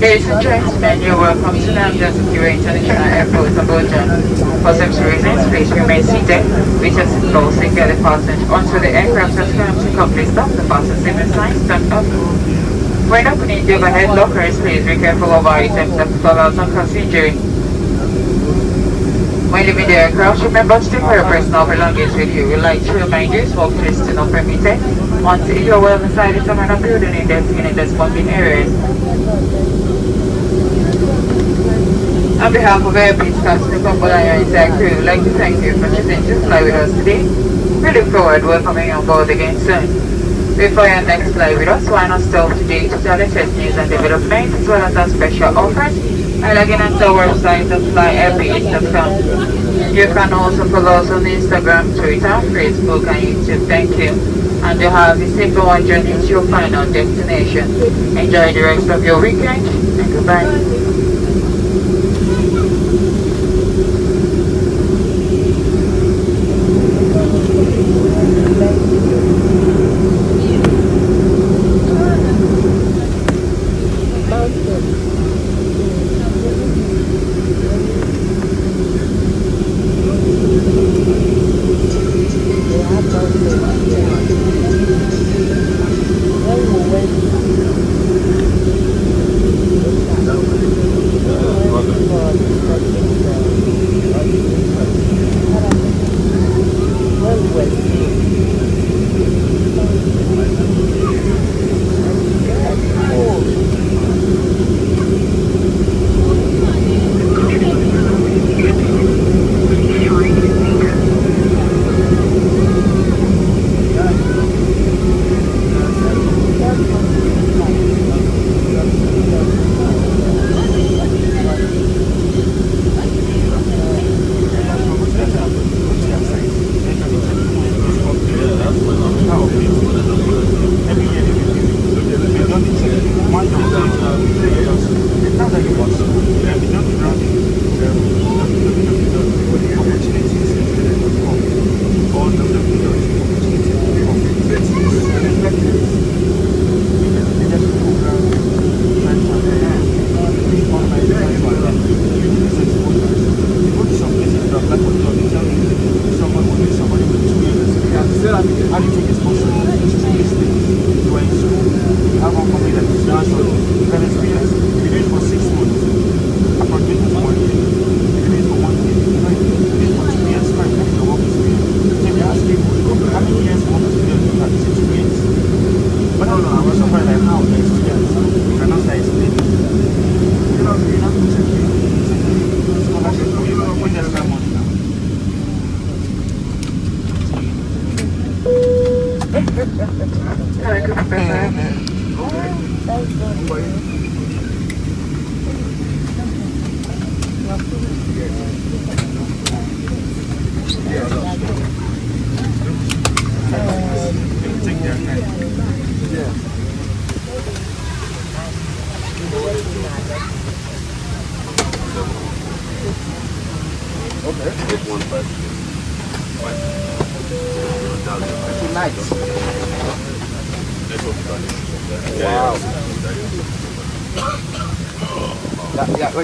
Ladies and gentlemen, you're welcome to Namja Secure International Airport, Abuja. For safety reasons, please remain seated with your seatbelt securely fastened until the aircraft has come to complete stop. The fasten signal sign stand up. When opening the overhead lockers, please be careful of items that fall out unconsidered. When leaving the aircraft, remember to take your personal belongings with you. We'd like to remind you small places are not permitted until you are well inside the terminal building in the smoking areas. On behalf of Airpeace staff, the couple and your entire crew, we'd like to thank you for choosing to fly with us today. We look forward to welcoming you on board again soon. Before your next flight with us, why not stop today to the latest news and developments as well as our special offers and log in onto our website at flyairpeace.com. You can also follow us on Instagram, Twitter, Facebook and YouTube. Thank you. And you have a safe one journey to your final destination. Enjoy the rest of your weekend and goodbye.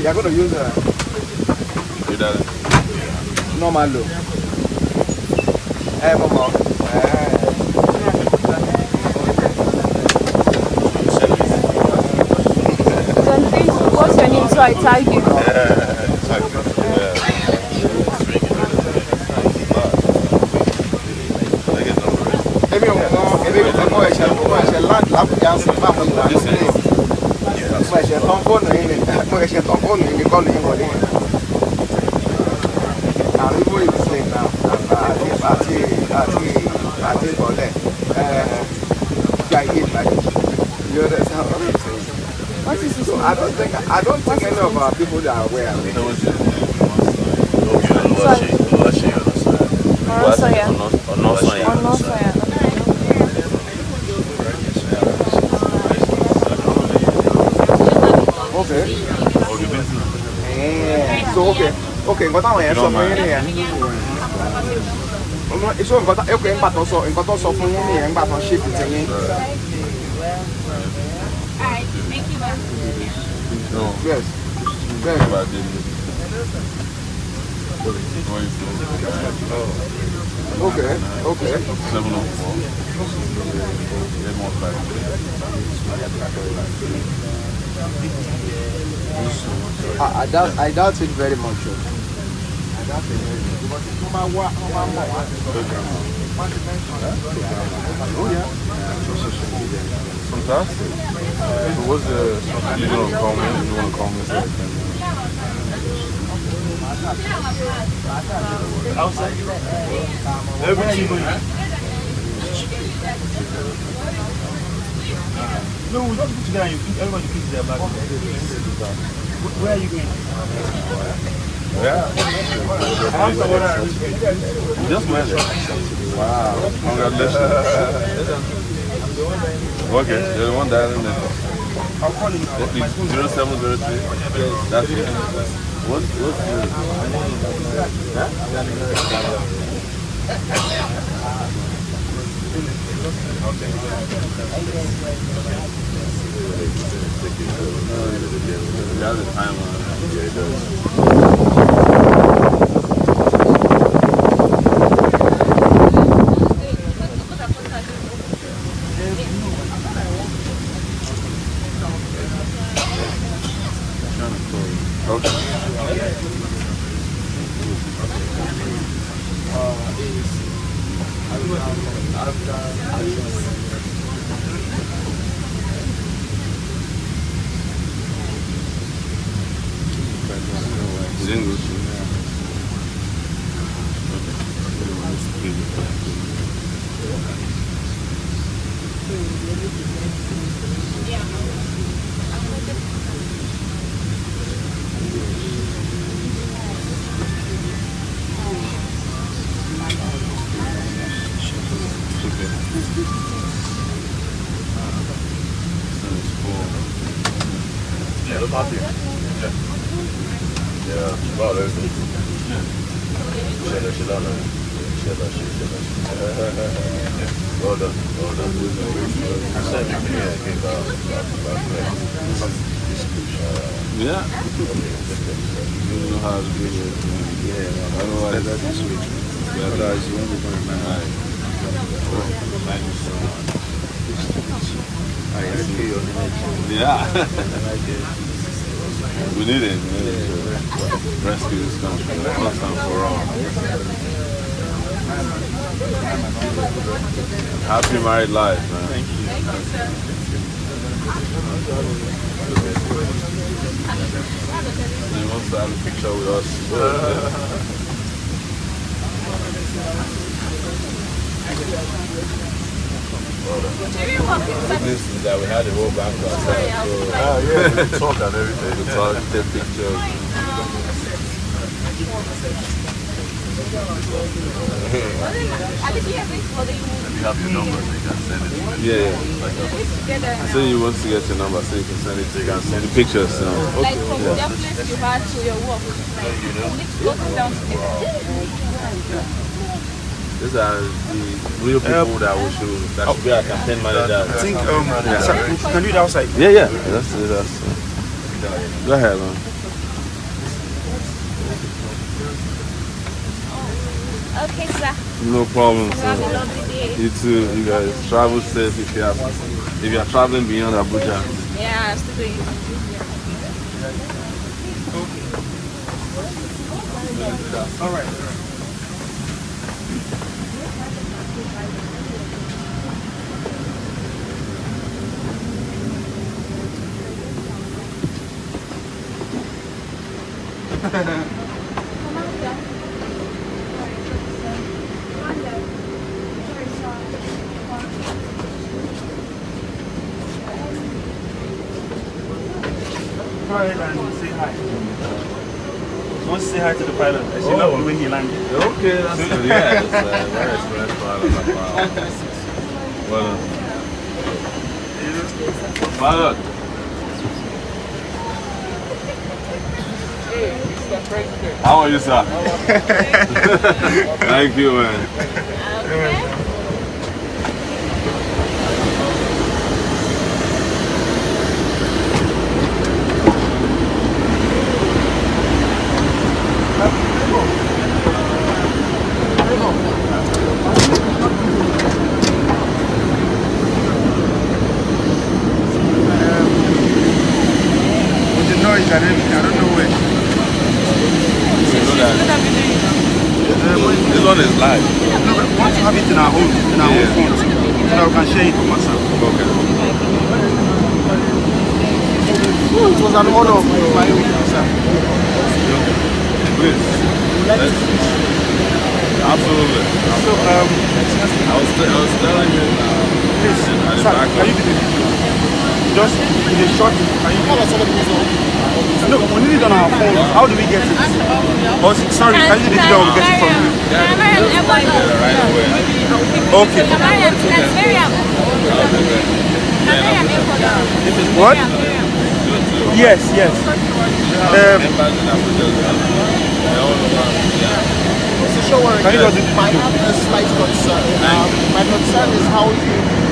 You're going to use normal low. Mama. What's your name? So I tag you. I don't think any of our people that are aware of it. Okay, what am I it's all got okay, but also in got also from me and back on ship. No. Yes. Yes. But I didn't. Going to Okay. Okay. 704. They're more like I doubt it very much. I doubt it very much. Oh yeah. fantastic. So what's the, you gonna call me? You wanna call me and say anything? Outside. Everything. No, we just put together. Everybody keeps their bag. Where are you going? Yeah. You just went there. Wow. Congratulations. Okay, you're the one dialing there. I'll call you. 0703. That's it. What's the... You have the time on it. Yeah, it does. It's English. Yeah, look out there. Yeah, well, there's well done, well done. Yeah. You know how to do it. Yeah, I know that's sweet. Yeah, guys, you want to go man. Thank you so much. Yeah. We need it, man, to rescue this country once and for all. Happy married life, man. Thank you. He wants to have a picture with us. Listen, that we had the whole bank to ourselves. So, we talk and everything. We talk, take pictures. You have your number, so you can send it. Yeah. So you want to get your number, so you can send it. You can send the pictures. So. Like from your place you had to your work. Like, down to These are the real people that we should, that should be our campaign manager. I think, we can do it outside. Yeah. That's Go ahead, man. Okay, sir. No problem, Have a sir. lovely day. You too, you guys. Travel safe if you are traveling beyond Abuja. Yeah, I'm still doing it. All right. Go ahead and say hi. You want to say hi to the pilot? I see love the way he landed. Okay, that's good. Yeah, it's very experienced pilot. Well done. Pilot. How are you, sir? Thank you, man. sure it's an empty. I don't know where. You know that. This one is live. No, but we want to have it in our own phone, so that we can share it on WhatsApp. Okay. It was an honor of my week, sir. Please. Absolutely. So, I was telling you please, at the sir, back can you do the video? Just in a short, can you do No, we need it on our phone. How do we get it? Oh, sorry, can you do the video when we get it from you? right away. Okay. What? Yes, yes. Members in Abuja, they're all around. Yeah. Mr. Sowore, Can you just do the I video? have a slight concern. My concern is how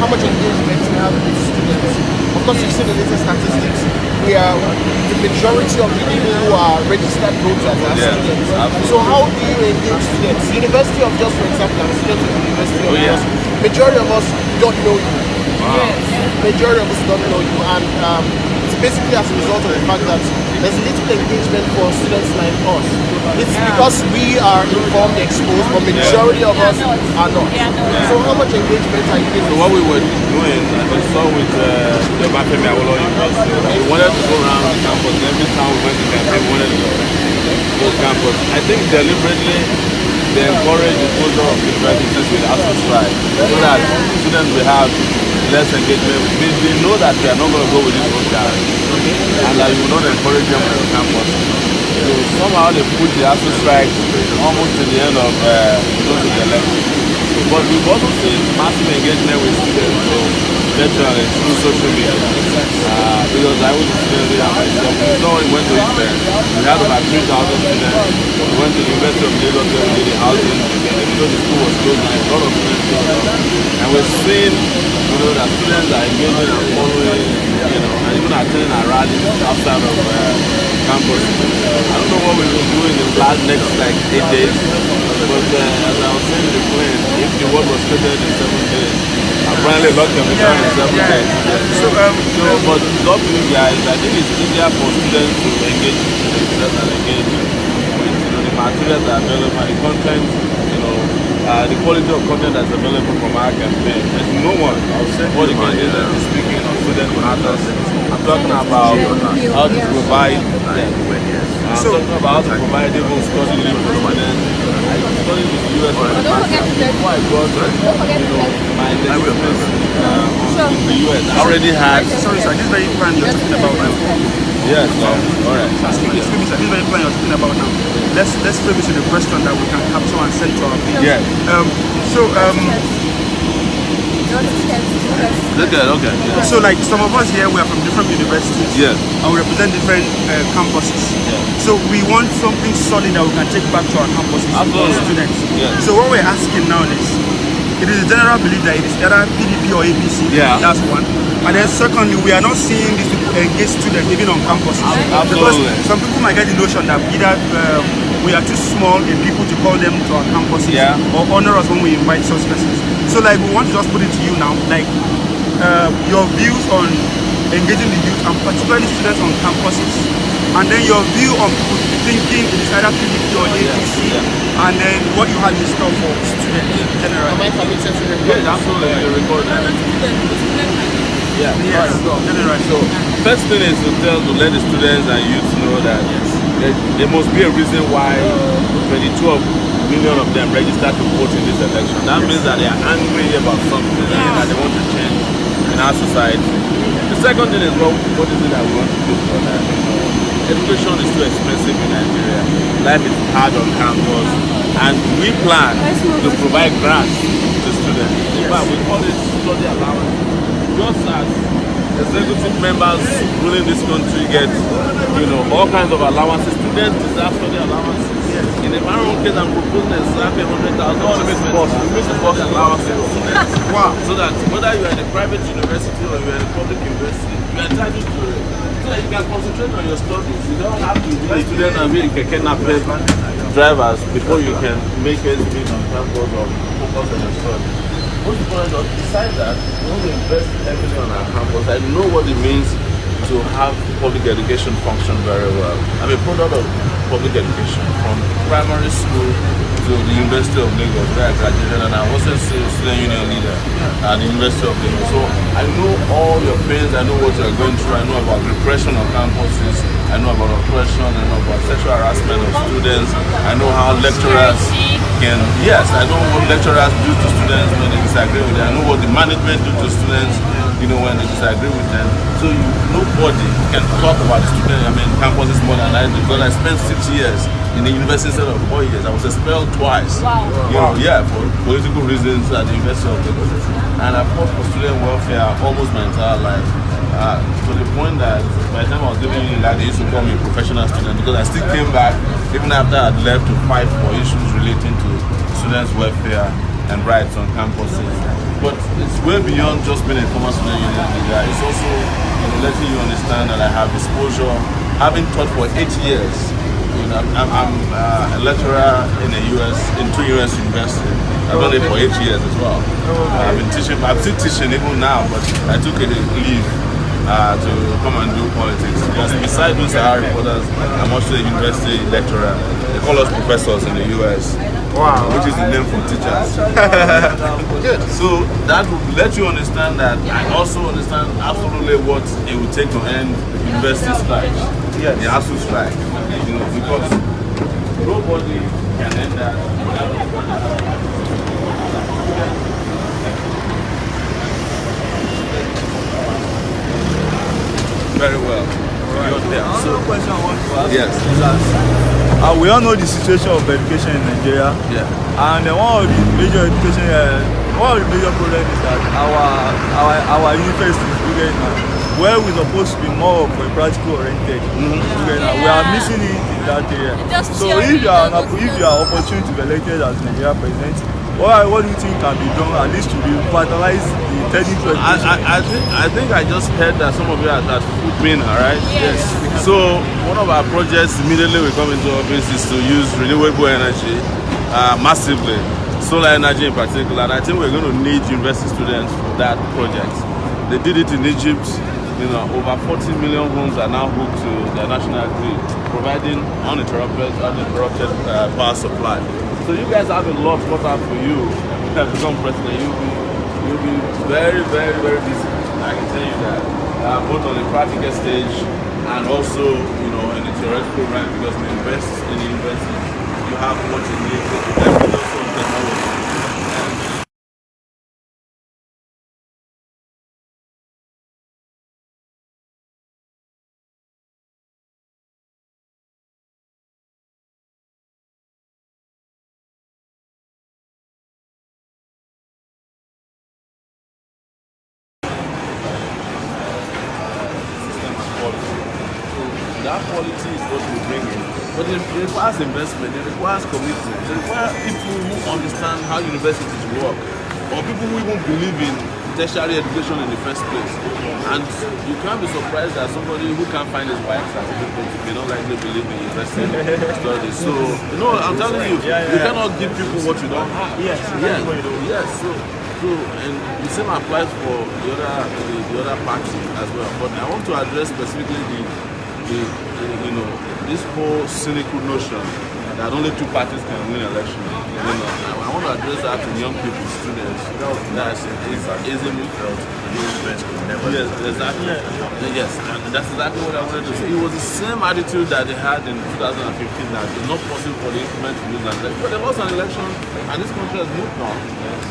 much engagement we have with students. Of course, you've seen the latest statistics. We are the majority of the people who are registered voters are students. Absolutely. So how do you engage students? University of Jos, for example, I'm a student of the University of Jos. Majority of us don't know you. Majority of us don't know you, and it's basically as a result of the fact that there's little engagement for students like us. It's because we are informed, exposed, but majority of us are not. So how much engagement are you So giving? what we were doing, as I saw with the Bafemi Awolowo University, we wanted to go around the campus. Every time we went to campus, we wanted to go to campus. I think deliberately they encourage the closure of universities with ASU strike so that students will have less engagement. They know that they are not going to go with this one guy and that you will not encourage them on the campus. So somehow they put the ASU strike almost to the end of close to the election. But we've also seen massive engagement with students, so virtually through social media. Because I was a student there myself. We saw we went to Israel. We had about 3,000 students. We went to the University of Lagos where we did the housing. Because the school was closed, and a lot of students showed up. And we're seeing, that students are engaging and following, and even attending our rallies outside of campus. I don't know what we will do in the next 8 days, but as I was saying in the plane, if the world was created in 7 days, apparently a lot can be done in 7 days. So, But it's up to you guys. I think it's easier for students to engage with themselves and engage with the materials that are available and the content, the quality of content that's available from our campaign. There's no one what the candidates that is speaking of student matters. I'm talking about how to provide even study leave for students. I studied in the US for the past before I got my experience in the US. I already had. sorry, sir, this very plan you're talking about now. Yes, all right. Excuse me, sir, this very plan you're talking about now. Let's frame it to the question that we can capture and send to our people. Yeah. Okay. So like some of us here, we are from different universities. Yes. And we represent different campuses. Yeah. So we want something solid that we can take back to our campuses for students. Yeah. So what we're asking now is, it is a general belief that it is either PDP or APC. Yeah. That's one. And then secondly, we are not seeing these people engage students even on campuses. Because Absolutely. some people might get the notion that either we are too small in people to call them to our campuses, or honor us when we invite such persons. So like we want to just put it to you now, like your views on engaging the youth and particularly students on campuses, and then your view on people thinking it is either PDP or APC, and then what you have in store for students generally. Am I permitted to record? Yes, absolutely. You record that. Yeah. Yes, generally. So first thing is to let the students and youth know that there must be a reason why 22 million of them registered to vote in this election. That means that they are angry about something and that they want to change in our society. The second thing is what is it that we want to do for that? Education is too expensive in Nigeria. Life is hard on campus, and we plan to provide grants to students. In fact, we call it study allowance. Just as executive members ruling this country get, all kinds of allowances, students deserve study allowances. In the Maroon case, I'm proposing exactly 100,000 allowances for students. Wow. So that whether you are in a private university or you are in a public university, you are entitled to it. So that you can concentrate on your studies. You don't have to be a student and be a keke napep drivers before you can make it on campus or focus on your studies. Most people don't decide that when we invest heavily on our campus, I know what it means to have public education function very well. I'm a product of public education from primary school to the University of Lagos, where I graduated, and I was a student union leader at the University of Lagos. So I know all your pains, I know what you're going through, I know about repression on campuses, I know about oppression, I know about sexual harassment of students, I know how lecturers can, yes, I know what lecturers do to students when they disagree with them, I know what the management do to students, you know, when they disagree with them. So nobody can talk about student, campuses more than I do, because I spent 6 years in the university instead of 4 years. I was expelled twice. Wow. You know, yeah, for political reasons at the University of Lagos. And I fought for student welfare almost my entire life. To the point that by the time I was living in Lagos, they used to call me a professional student, because I still came back even after I'd left to fight for issues relating to students' welfare and rights on campuses. But it's way beyond just being a former student union leader. It's also letting you understand that I have exposure, having taught for 8 years. You know, I'm a lecturer in 2 US universities. I've done it for 8 years as well. I've been teaching. I'm still teaching even now, but I took a leave to come and do politics. Because besides those reporters, I'm also a university lecturer. They call us professors in the US. Wow, which is the name for teachers. Good. So that will let you understand that I also understand absolutely what it would take to end university strike. Yes. The ASU strike. You know, because nobody can end that. Very well. Right. So, question I want to ask yes. is that we all know the situation of education in Nigeria. Yeah. And one of the major problems is that our universities where we're supposed to be more of a practical oriented, we are missing it in that area. So if you are opportunity to be elected as Nigeria president, what do you think can be done at least to revitalize the technical education? I think I just heard that some of you are at Foodmin, alright? Yes. So one of our projects immediately we come into office is to use renewable energy massively, solar energy in particular. And I think we're going to need university students for that project. They did it in Egypt. You know, over 40 million homes are now hooked to the national grid, providing uninterrupted power supply. So you guys have a lot cut out for you to become president. You'll be very, very, very busy. I can tell you that, both on the practical stage and also, you know, in the theoretical realm, because in the university, you have what you need to develop also technology. That quality is what we bring in. But it requires investment, it requires commitment, it requires people who understand how universities work, or people who even believe in tertiary education in the first place. And you can't be surprised that somebody who can't find his bike certificate may not likely believe in university studies. So, I'm telling you, you cannot give people what you don't have. Yes. So, and the same applies for the other party as well. But I want to address specifically this whole cynical notion that only two parties can win election. I want to address that to young people, students. That's easily felt. Yes, exactly. Yes, and that's exactly what I wanted to say. It was the same attitude that they had in 2015 that it's not possible for the incumbent to lose an election. But they lost an election, and this country has moved on.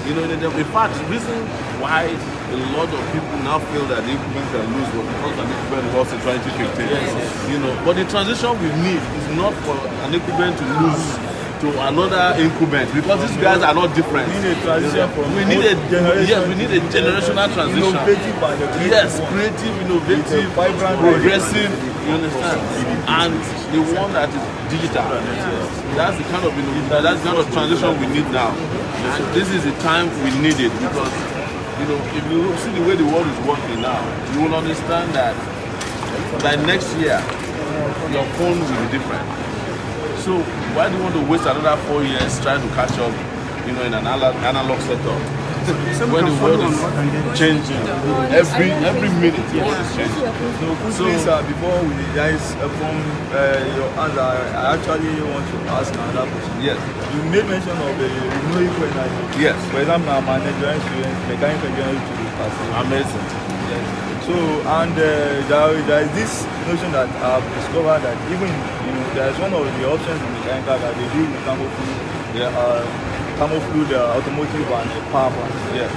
In fact, the reason why a lot of people now feel that the incumbent can lose was because an incumbent lost in 2015. Yes. But the transition we need is not for an incumbent to lose to another incumbent, because these guys are not different. We need a transition from we need a generational transition. Yes, creative, innovative, progressive, you understand? And the one that is digital. That's the kind of transition we need now. And this is the time we need it, because if you see the way the world is working now, you will understand that by next year your phone will be different. So why do you want to waste another 4 years trying to catch up, in an analog setup? when the world is changing, every minute the world is changing. So before we guys from your answer, I actually want to ask another question. Yes. You made mention of the renewable energy. Yes. For example, I'm a Nigerian student, mechanical engineering student. Amazing. Yes. So and there is this notion that I've discovered that even there is one of the options in mechanical that they do with camouflage automotive and power plant. Yeah.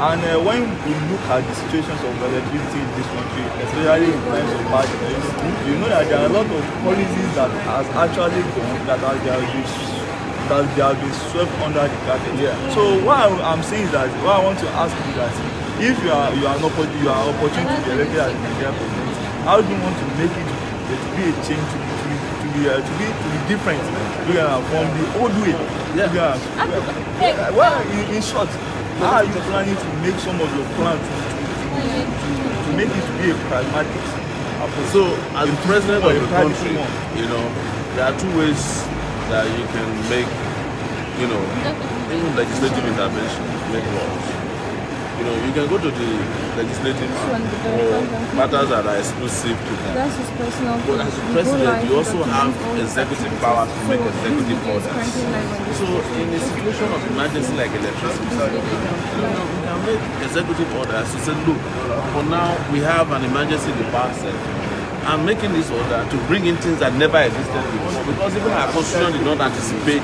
And when we look at the situations of electricity in this country, especially in times of market, you know that there are a lot of policies that has actually gone that they have been swept under the carpet. Yeah. So what I'm saying is that what I want to ask you that if you are opportunity to be elected as the Nigerian president, how do you want to make it to be a change to be different from the old way? Yeah. Well, in short, how are you planning to make some of your plans to make it to be a pragmatic approach? So, as the president of the country, there are two ways that you can make, even legislative intervention, make laws. You can go to the legislative for matters that are exclusive to them. That's his personal. But as the president, you also have executive power to make executive orders. So in a situation of emergency like electricity, we can make executive orders to say, look, for now we have an emergency in the power sector. I'm making this order to bring in things that never existed before, because even our constitution did not anticipate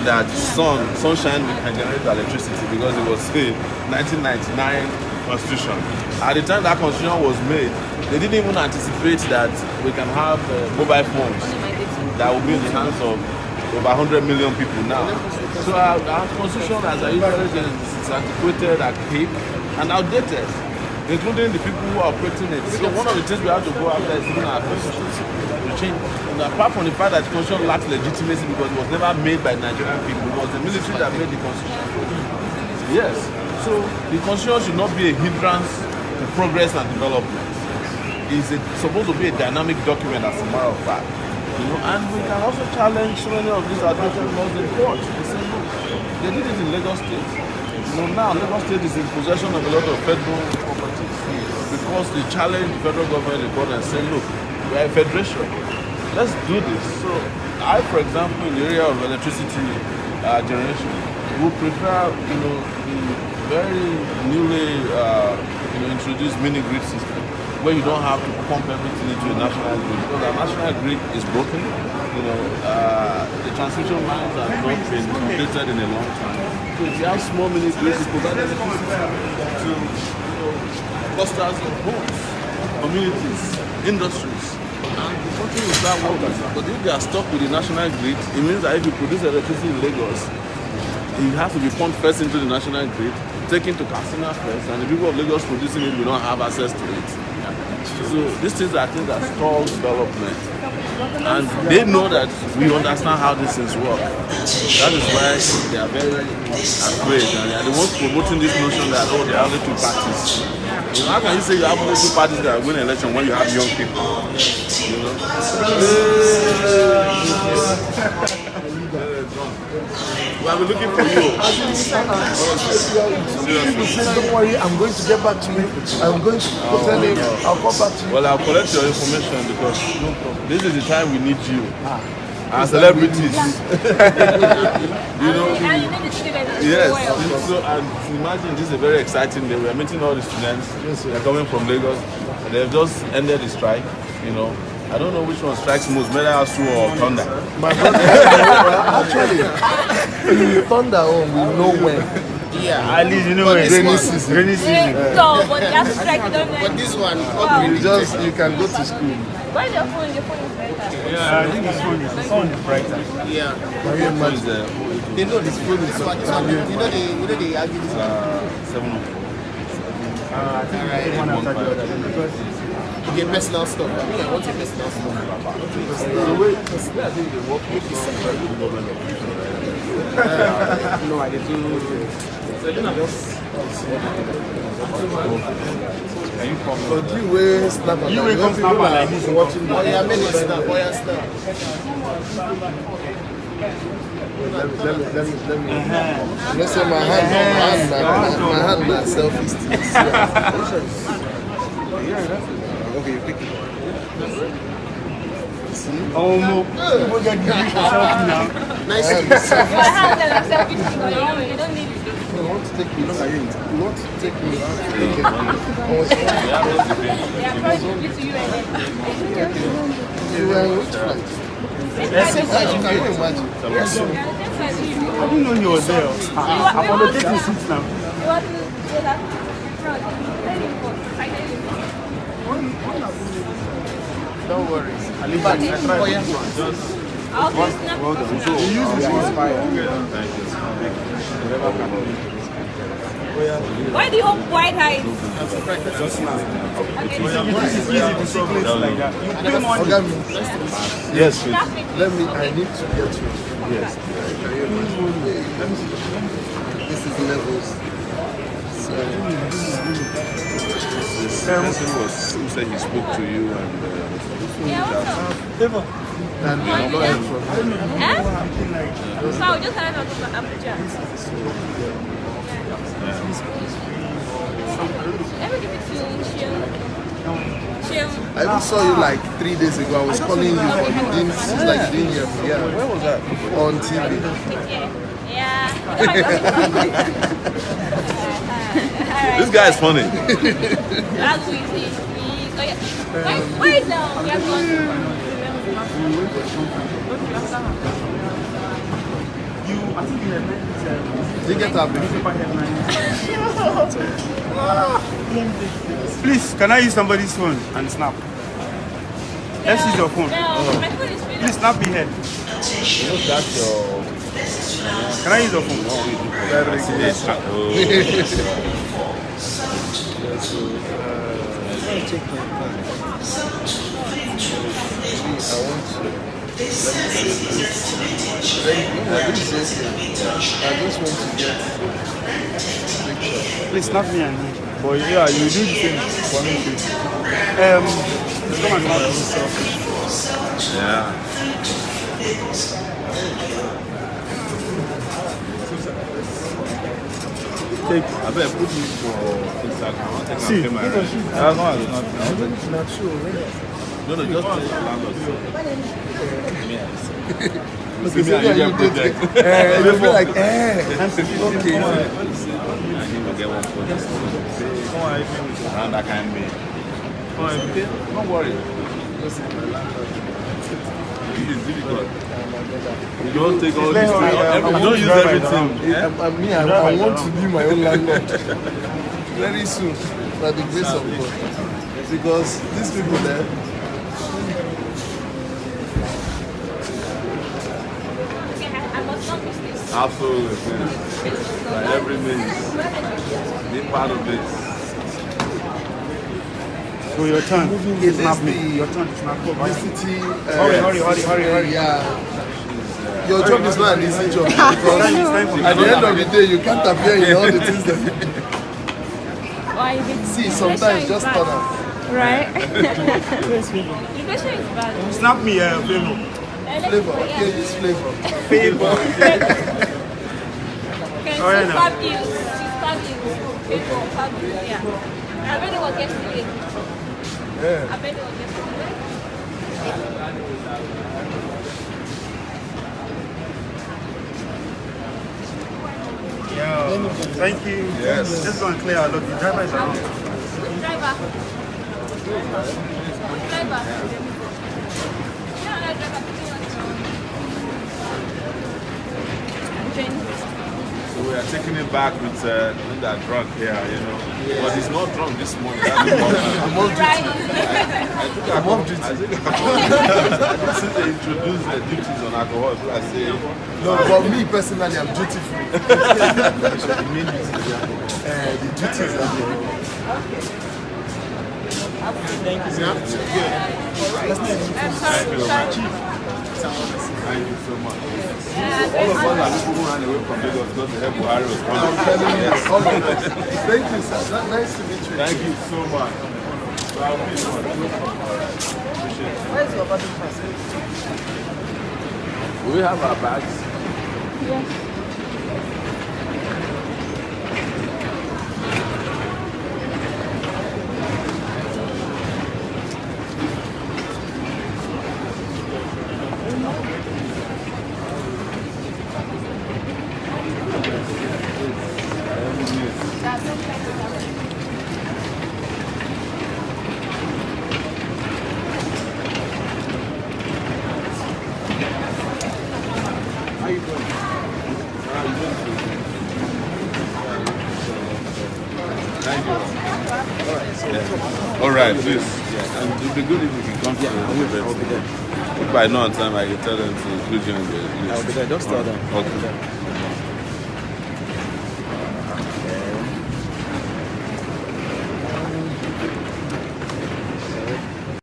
that sunshine can generate electricity, because it was a 1999 constitution. At the time that constitution was made, they didn't even anticipate that we can have mobile phones that will be in the hands of over 100 million people now. So our constitution, as I usually say, is antiquated, archaic, and outdated, including the people who are operating it. So one of the things we have to go after is even our constitution to change. And apart from the fact that the constitution lacks legitimacy because it was never made by Nigerian people, it was the military that made the constitution. Yes. So the constitution should not be a hindrance to progress and development. It's supposed to be a dynamic document, as a matter of fact. And we can also challenge so many of these outdated laws in court. They did it in Lagos State. Now Lagos State is in possession of a lot of federal properties because they challenge the federal government in court and say, look, we are a federation. Let's do this. So I, for example, in the area of electricity generation, would prefer, the very newly introduced mini grid system, where you don't have to pump everything into a national grid, because our national grid is broken. The transmission lines have not been completed in a long time. So if you have small mini grids, you provide electricity to clusters of homes, communities, industries, and the country will start working. But if they are stuck with the national grid, it means that if you produce electricity in Lagos, it has to be pumped first into the national grid, taken to Katsina first, and the people of Lagos producing it will not have access to it. So these things are things that stall development. And they know that we understand how these things work. That is why they are very afraid, and they are the ones promoting this notion that, oh, there are only two parties. How can you say you have only two parties that win an election when you have young people? We have been looking for you. Don't worry, I'm going to get back to you. I'm going to tell him, I'll come back to you. Well, I'll collect your information because this is the time we need you. As celebrities. Yes. So, and imagine this is a very exciting day. We are meeting all the students. They're coming from Lagos. They've just ended the strike. I don't know which one strikes most, whether ASU or Thunder. My brother, actually, Thunder, we know when. Yeah, at least rainy season. So, but that's strike, don't know. But this one, you can go to school. Where's your phone? Your phone is brighter. Yeah, I think the sun is brighter. Yeah. Can you imagine? They know this phone is they argue this one. 7. I think one after the other. You get personal stuff. I want your personal stuff. The way I think they work with government. No, I did too. Can you come? But you will snap at You will come snap like this watching. Oh, yeah, many snap. Oh, yeah, snap. Let me. Let's say my hand na selfie stick. Okay, you pick it. See? Oh no. People get used to selfie now. Nice to My hands are like selfie stick, but you don't need it. You want to take me? You want to take me? They are trying to give to you and then. You were which flight? Can you imagine? Yes, sir. I didn't know you were there. I'm on the taking seats now. You want to go that front? Don't worry. At least I tried to run. I'll be snapping. Well done. So you use this one. Why do you have white eyes? Just now. Okay, It's easy to see places like that. You pay money. Forget me. Yes, please. I need to get you. Yes. This is levels. So, This person who said he spoke to you and yeah, what's up? and I'm not heard from him. Eh? So I just heard about Abuja. Let me give it to Chill. I even saw you like 3 days ago. I was calling you, but you didn't. It's like you didn't hear me. Yeah. Where was that? On TV. Yeah. this guy is funny. That's easy. Why now? We are going to. I think you had Did you get happy? Please, can I use somebody's phone and snap? Let's use your phone. No, my phone is really. Please snap me here. That's your. Can I use your phone? I want to. I just want to get picture. Please snap me and but yeah, you do the same for me too. Let's come and snap yourself. Yeah. Take. I better put me for Instagram. I think See, I'll pay my rent. Not sure. No, just tell your landlord. Okay, so yeah, you did it. You feel like, okay. I need to get one for this. Around that kind of way. Okay, don't worry. It's really good. You don't take all this thing. You don't use everything. I want to be my own landlord very soon, by the grace of God. Because these people there, Absolutely. By every means. Be part of it. So your turn. it is Snap me. the Your turn to snap. publicity. Hurry. Yeah. Your job is not an easy job because at the end of the day, you can't appear in all the things that you do. Why is it? See, sometimes just turn up. Right? The pressure is bad. Snap me, Flavor. Flavor, okay, this flavor. Favor. Okay, Oh, yeah, she's no. fabulous. She's fabulous. People, fabulous, yeah. I bet it was yesterday. Yeah. I bet it was yesterday. Yeah. Thank you. Yes. Just go and clear our look. The driver is around. Driver. Driver. Yeah, driver. So we are taking it back with that drunk here, you know. But he's not drunk this morning. That's the problem. I'm off duty. I'm off duty. I think since they introduced the duties on alcohol, so I say, No, but me personally, I'm duty free. The main duty, the duties are there. Thank you. thank you so much. All of us are people who ran away from Lagos because the help Buhari was coming. I'm telling you, all of us. Thank you, sir. Nice to meet you. Thank you so much. So I'll be appreciate it. Where's your body pass? We have our bags. Yes. How you doing? Thank you. All right, please. Yeah, and it'd be good if you can come to the event. I'll be there. If by no time I can tell them to include you in the list. I'll be there. Just tell them. Okay.